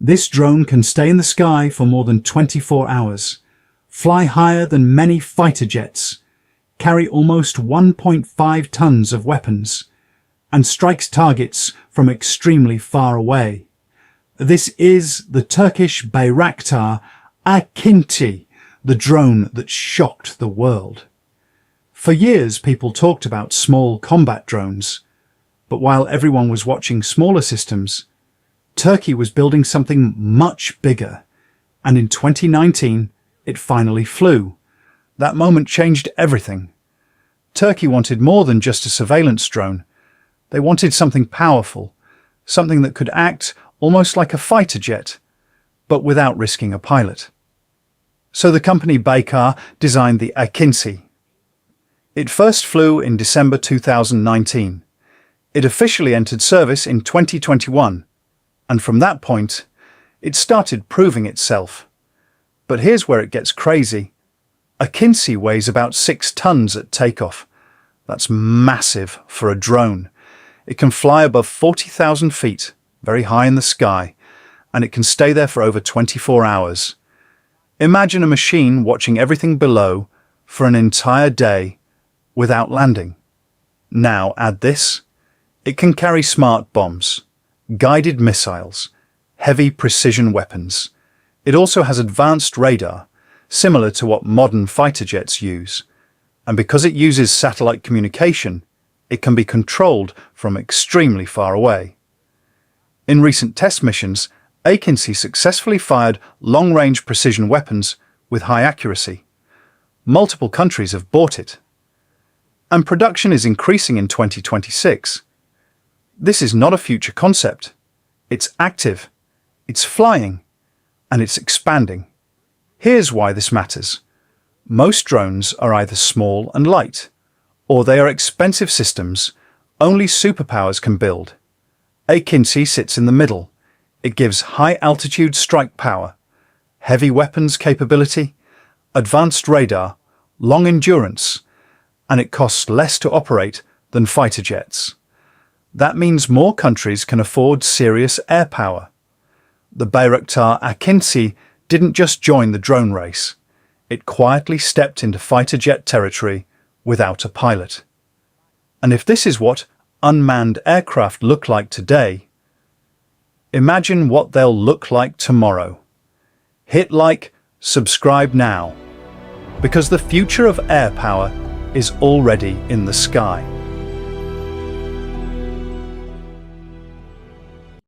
This drone can stay in the sky for more than 24 hours, fly higher than many fighter jets, carry almost 1.5 tons of weapons, and strikes targets from extremely far away. This is the Turkish Bayraktar AKINCI, the drone that shocked the world. For years, people talked about small combat drones, but while everyone was watching smaller systems, Turkey was building something much bigger, and in 2019, it finally flew. That moment changed everything. Turkey wanted more than just a surveillance drone. They wanted something powerful, something that could act almost like a fighter jet, but without risking a pilot. So the company Bayraktar designed the AKINCI. It first flew in December 2019. It officially entered service in 2021, and from that point, it started proving itself. But here's where it gets crazy. AKINCI weighs about 6 tons at takeoff. That's massive for a drone. It can fly above 40,000 feet, very high in the sky, and it can stay there for over 24 hours. Imagine a machine watching everything below for an entire day without landing. Now add this. It can carry smart bombs, guided missiles, heavy precision weapons. It also has advanced radar, similar to what modern fighter jets use. And because it uses satellite communication, it can be controlled from extremely far away. In recent test missions, AKINCI successfully fired long-range precision weapons with high accuracy. Multiple countries have bought it. And production is increasing in 2026. This is not a future concept. It's active, it's flying, and it's expanding. Here's why this matters. Most drones are either small and light, or they are expensive systems only superpowers can build. AKINCI sits in the middle. It gives high-altitude strike power, heavy weapons capability, advanced radar, long endurance, and it costs less to operate than fighter jets. That means more countries can afford serious air power. The Bayraktar AKINCI didn't just join the drone race. It quietly stepped into fighter jet territory without a pilot. And if this is what unmanned aircraft look like today, imagine what they'll look like tomorrow. Hit like, subscribe now, because the future of air power is already in the sky.